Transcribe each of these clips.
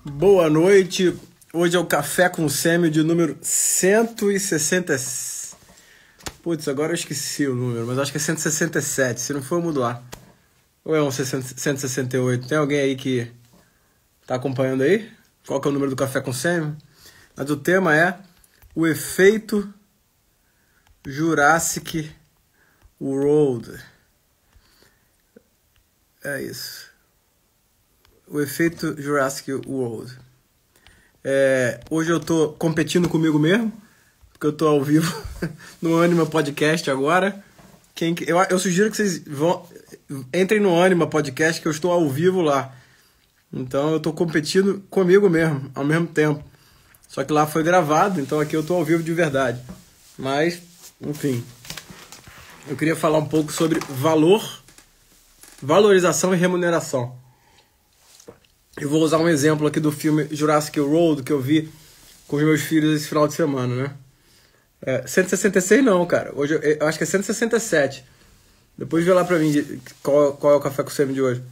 Boa noite. Hoje é o Café com Sêmio de número 160. Putz, agora eu esqueci o número, mas acho que é 167. Se não for, eu mudo lá. Ou é um 168? Tem alguém aí que tá acompanhando aí? Qual que é o número do Café com Sêmio? Mas o tema é o efeito Jurassic World. É isso. O efeito Jurassic World. Hoje eu tô competindo comigo mesmo, porque eu tô ao vivo no Anima Podcast agora. Eu sugiro que vocês entrem no Anima Podcast, que eu estou ao vivo lá. Então eu tô competindo comigo mesmo, ao mesmo tempo. Só que lá foi gravado, então aqui eu tô ao vivo de verdade. Mas, enfim, eu queria falar um pouco sobre valorização e remuneração. Eu vou usar um exemplo aqui do filme Jurassic World, que eu vi com os meus filhos esse final de semana, né? 166 não, cara. Hoje eu acho que é 167. Depois vê lá pra mim qual é o Café com o Sêmio de hoje.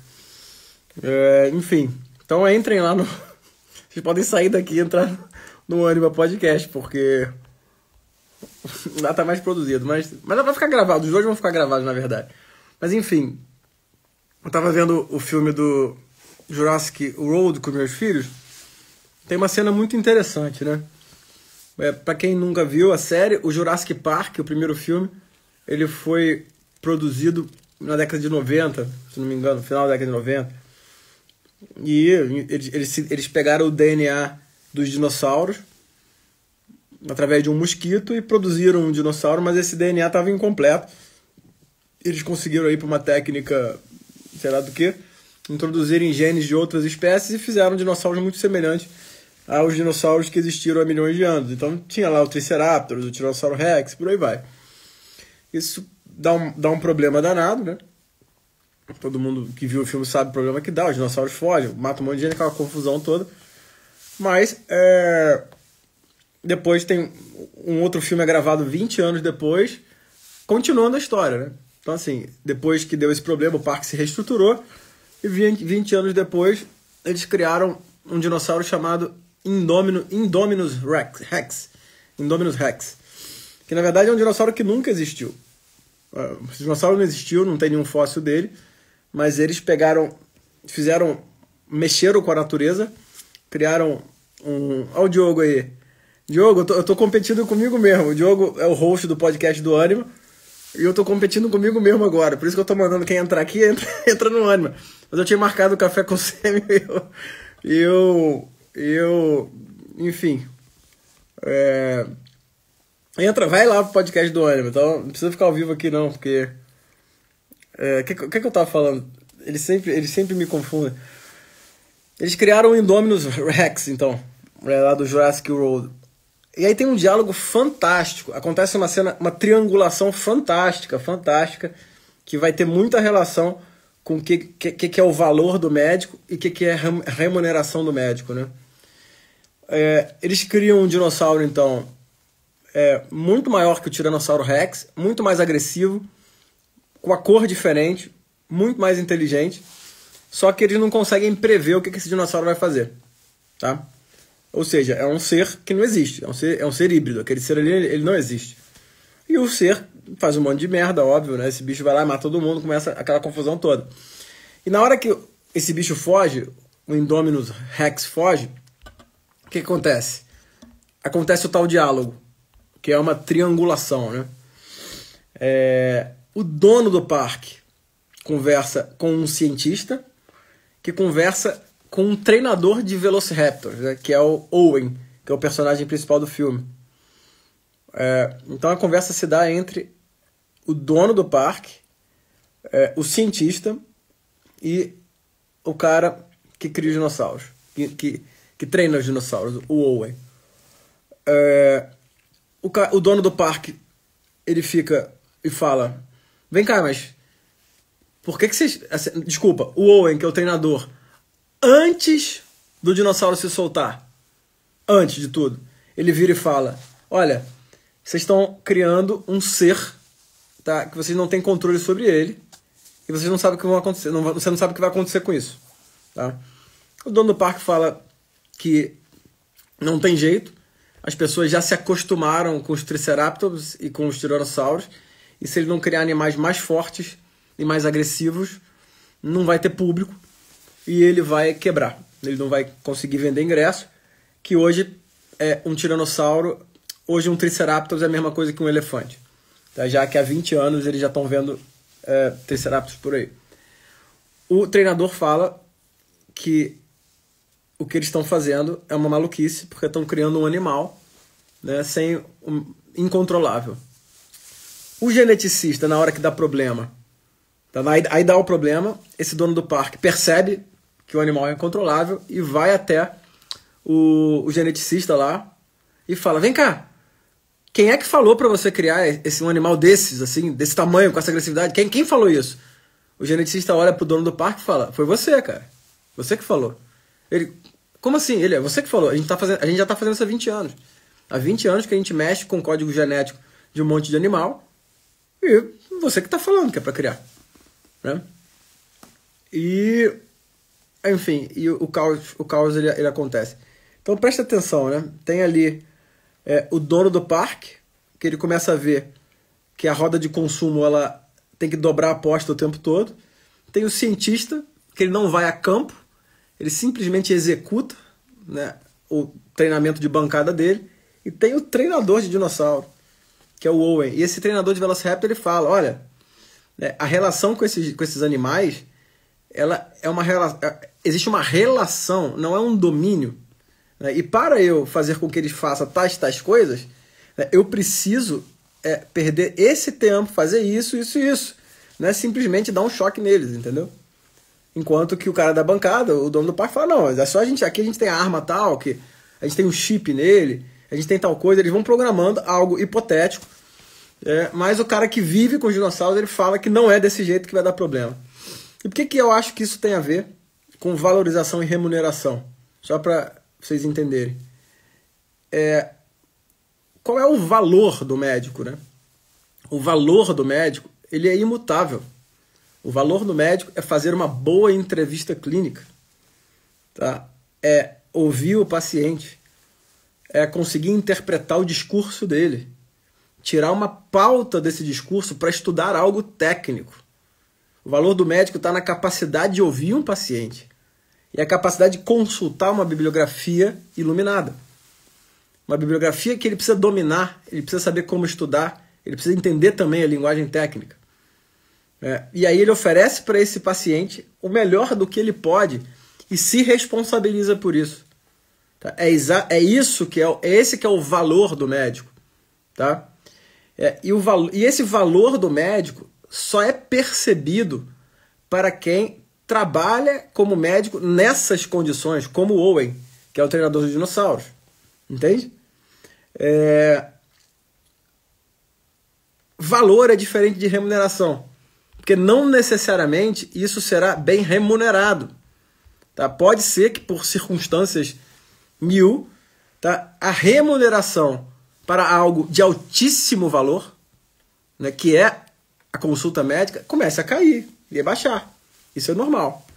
Enfim, então entrem lá no... Vocês podem sair daqui e entrar no Anima Podcast, porque lá tá mais produzido. Mas dá pra ficar gravado. Os dois vão ficar gravados, na verdade. Mas enfim, eu tava vendo o filme do Jurassic World com meus filhos. Tem uma cena muito interessante, né? Pra quem nunca viu a série, o Jurassic Park, o primeiro filme, ele foi produzido na década de 90, se não me engano, no final da década de 90. E eles pegaram o DNA dos dinossauros através de um mosquito e produziram um dinossauro, mas esse DNA estava incompleto. Eles conseguiram aí, por uma técnica, sei lá do que, introduzirem genes de outras espécies e fizeram dinossauros muito semelhantes aos dinossauros que existiram há milhões de anos. Então tinha lá o Triceratops, o Tiranossauro Rex, por aí vai. Isso dá um problema danado, né? Todo mundo que viu o filme sabe o problema que dá. Os dinossauros fogem, matam um monte de gente, aquela confusão toda. Mas depois tem um outro filme gravado 20 anos depois, continuando a história, né? Então assim, depois que deu esse problema, o parque se reestruturou. E 20 anos depois, eles criaram um dinossauro chamado Indominus Rex. Indominus Rex. Que na verdade é um dinossauro que nunca existiu. Esse dinossauro não existiu, não tem nenhum fóssil dele. Mas eles mexeram com a natureza, criaram Olha o Diogo aí. Diogo, eu tô competindo comigo mesmo. O Diogo é o host do podcast do Anima. E eu tô competindo comigo mesmo agora. Por isso que eu tô mandando quem entrar aqui, entra no Anima. Mas eu tinha marcado o Café com o Sêmio e eu enfim. Vai lá pro podcast do Anima. Então não precisa ficar ao vivo aqui não, porque... O que eu tava falando? Eles sempre me confundem. Eles criaram o Indominus Rex, então, lá do Jurassic World. E aí tem um diálogo fantástico. Acontece uma triangulação fantástica, que vai ter muita relação com o que é o valor do médico e o que é a remuneração do médico, né? Eles criam um dinossauro, então, muito maior que o Tiranossauro Rex, muito mais agressivo, com a cor diferente, muito mais inteligente, só que eles não conseguem prever o que esse dinossauro vai fazer, tá? Ou seja, é um ser que não existe, é um ser híbrido, aquele ser ali ele não existe. E o ser faz um monte de merda, óbvio, né? Esse bicho vai lá, mata todo mundo, começa aquela confusão toda. E na hora que esse bicho foge, o Indominus Rex foge, o que acontece? Acontece o tal diálogo, que é uma triangulação, né? O dono do parque conversa com um cientista que conversa com um treinador de Velociraptor, né, que é o Owen, que é o personagem principal do filme. Então a conversa se dá entre o dono do parque, o cientista e o cara que cria os dinossauros, que treina os dinossauros, o Owen. O dono do parque, ele fica e fala... Vem cá, mas por que vocês... Desculpa, o Owen, que é o treinador, antes do dinossauro se soltar, antes de tudo, ele vira e fala, olha, vocês estão criando um ser, tá, que vocês não têm controle sobre ele, e vocês não sabem o que vai acontecer, você não sabe o que vai acontecer com isso. Tá? O dono do parque fala, que não tem jeito, as pessoas já se acostumaram com os Triceratops e com os Tiranossauros, e se ele não criar animais mais fortes e mais agressivos, não vai ter público e ele vai quebrar. Ele não vai conseguir vender ingresso, que hoje é um tiranossauro, hoje um Triceratops é a mesma coisa que um elefante. Tá? Já que há 20 anos eles já estão vendo Triceratops por aí. O treinador fala que o que eles estão fazendo é uma maluquice, porque estão criando um animal, né, incontrolável. O geneticista, na hora que dá problema, tá, aí dá o problema, esse dono do parque percebe que o animal é incontrolável e vai até o geneticista lá e fala, vem cá, quem é que falou para você criar um animal desses, assim, desse tamanho, com essa agressividade? Quem falou isso? O geneticista olha pro dono do parque e fala, foi você, cara. Você que falou. Ele, como assim? Ele, é você que falou. A gente já tá fazendo isso há 20 anos. Há 20 anos que a gente mexe com o código genético de um monte de animal e você que tá falando que é para criar. Né? E, enfim, e o caos ele acontece. Então presta atenção, né? Tem ali o dono do parque, que ele começa a ver que a roda de consumo ela tem que dobrar a aposta o tempo todo. Tem o cientista, que ele não vai a campo, ele simplesmente executa, né, o treinamento de bancada dele. E tem o treinador de dinossauro, que é o Owen. E esse treinador de Velociraptor ele fala, olha, né, a relação com esses animais, ela é uma relação, existe uma relação, não é um domínio. Né, e para eu fazer com que eles façam tais coisas, né, eu preciso perder esse tempo, fazer isso. Não é simplesmente dar um choque neles, entendeu? Enquanto que o cara da bancada, o dono do parque, fala, não, é só aqui a gente tem a arma tal, que a gente tem um chip nele, a gente tem tal coisa, eles vão programando algo hipotético, mas o cara que vive com os dinossauros, ele fala que não é desse jeito que vai dar problema. E por que eu acho que isso tem a ver com valorização e remuneração? Só para vocês entenderem. Qual é o valor do médico, né? O valor do médico, ele é imutável. O valor do médico é fazer uma boa entrevista clínica, tá? É ouvir o paciente, é conseguir interpretar o discurso dele, tirar uma pauta desse discurso para estudar algo técnico. O valor do médico está na capacidade de ouvir um paciente e a capacidade de consultar uma bibliografia iluminada. Uma bibliografia que ele precisa dominar, ele precisa saber como estudar, ele precisa entender também a linguagem técnica. E aí ele oferece para esse paciente o melhor do que ele pode e se responsabiliza por isso. Tá? Esse que é o valor do médico. Tá? E esse valor do médico só é percebido para quem trabalha como médico nessas condições, como o Owen, que é o treinador dos dinossauros. Entende? Valor é diferente de remuneração. Porque não necessariamente isso será bem remunerado. Tá? Pode ser que por circunstâncias mil, tá, a remuneração para algo de altíssimo valor, né, que é a consulta médica, comece a cair e a baixar. Isso é normal.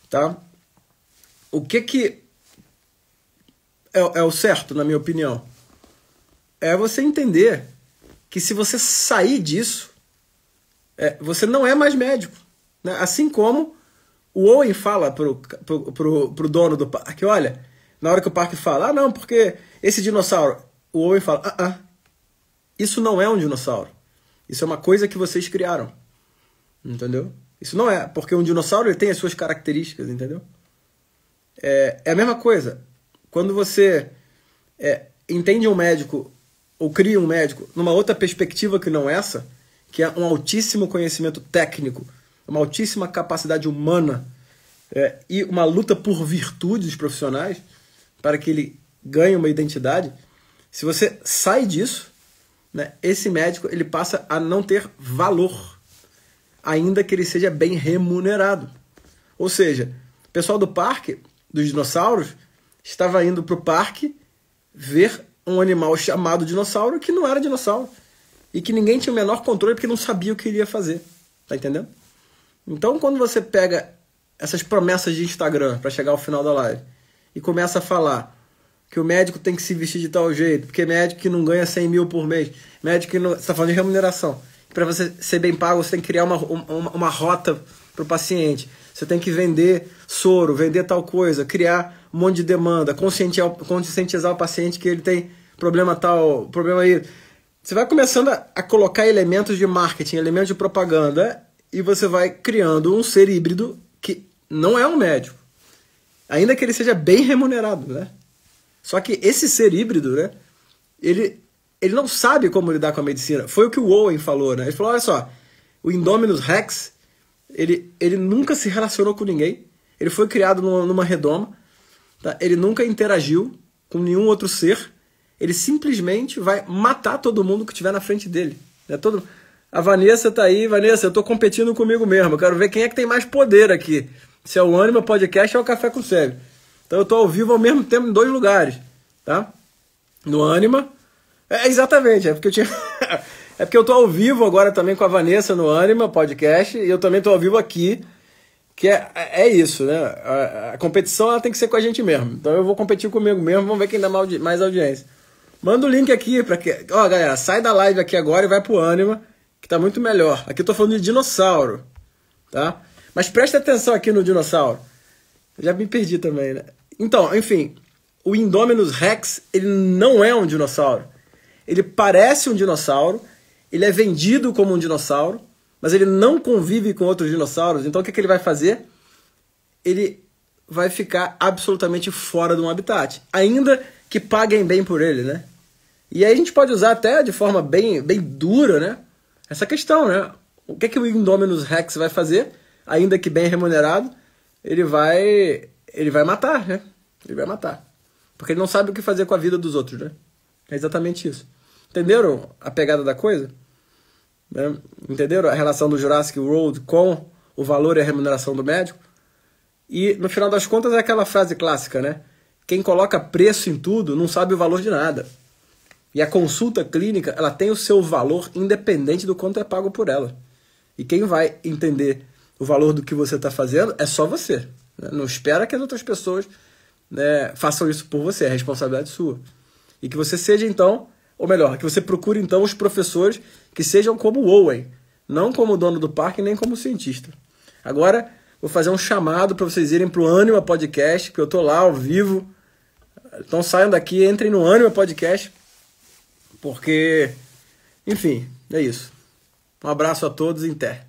Tá? O que é o certo, na minha opinião? É você entender que se você sair disso, você não é mais médico. Né? Assim como o Owen fala pro dono do parque, olha, na hora que o parque fala, não, porque esse dinossauro, o Owen fala, isso não é um dinossauro. Isso é uma coisa que vocês criaram. Entendeu? Isso não é, porque um dinossauro ele tem as suas características, entendeu? É a mesma coisa. Quando você entende um médico, ou cria um médico, numa outra perspectiva que não essa, que é um altíssimo conhecimento técnico, uma altíssima capacidade humana e uma luta por virtudes profissionais para que ele ganhe uma identidade, se você sai disso, né, esse médico ele passa a não ter valor, ainda que ele seja bem remunerado. Ou seja, o pessoal do parque, dos dinossauros, estava indo para o parque ver um animal chamado dinossauro que não era dinossauro. E que ninguém tinha o menor controle porque não sabia o que iria fazer. Tá entendendo? Então, quando você pega essas promessas de Instagram para chegar ao final da live e começa a falar que o médico tem que se vestir de tal jeito, porque médico que não ganha 100 mil por mês, médico que não... Você está falando de remuneração. Para você ser bem pago, você tem que criar uma rota para o paciente. Você tem que vender soro, vender tal coisa, criar um monte de demanda, conscientizar o paciente que ele tem problema tal, problema aí. Você vai começando a colocar elementos de marketing, elementos de propaganda, e você vai criando um ser híbrido que não é um médico. Ainda que ele seja bem remunerado, né? Só que esse ser híbrido, né? Ele não sabe como lidar com a medicina. Foi o que o Owen falou, né? Ele falou, olha só, o Indominus Rex, ele nunca se relacionou com ninguém. Ele foi criado numa redoma. Tá? Ele nunca interagiu com nenhum outro ser. Ele simplesmente vai matar todo mundo que estiver na frente dele. Né? A Vanessa tá aí. Vanessa, eu tô competindo comigo mesmo. Eu quero ver quem é que tem mais poder aqui. Se é o Anima Podcast ou é o Café com Sérgio. Então eu tô ao vivo ao mesmo tempo em 2 lugares. Tá? No Anima. Exatamente. É porque eu tô ao vivo agora também com a Vanessa no Anima Podcast. E eu também tô ao vivo aqui. Que é isso, né? A competição ela tem que ser com a gente mesmo. Então eu vou competir comigo mesmo. Vamos ver quem dá mais audiência. Manda o link aqui para que... Ó, galera, sai da live aqui agora e vai pro Anima, que tá muito melhor. Aqui eu tô falando de dinossauro, tá? Mas presta atenção aqui no dinossauro. Eu já me perdi também, né? Então, enfim, o Indominus Rex, ele não é um dinossauro. Ele parece um dinossauro, ele é vendido como um dinossauro, mas ele não convive com outros dinossauros. Então o que ele vai fazer? Ele vai ficar absolutamente fora de um habitat. Ainda que paguem bem por ele, né? E aí a gente pode usar até de forma bem dura, né? Essa questão, né? O que o Indominus Rex vai fazer? Ainda que bem remunerado, ele vai matar, né? Ele vai matar. Porque ele não sabe o que fazer com a vida dos outros, né? É exatamente isso. Entenderam a pegada da coisa? Né? Entenderam a relação do Jurassic World com o valor e a remuneração do médico? E no final das contas é aquela frase clássica, né? Quem coloca preço em tudo não sabe o valor de nada. E a consulta clínica, ela tem o seu valor independente do quanto é pago por ela. E quem vai entender o valor do que você está fazendo é só você. Né? Não espera que as outras pessoas, né, façam isso por você, é responsabilidade sua. E que você seja então, ou melhor, que você procure então os professores que sejam como o Owen, não como o dono do parque, nem como cientista. Agora, vou fazer um chamado para vocês irem para o Anima Podcast, porque eu estou lá ao vivo. Então saiam daqui, entrem no Anima Podcast, porque, enfim, é isso. Um abraço a todos e até.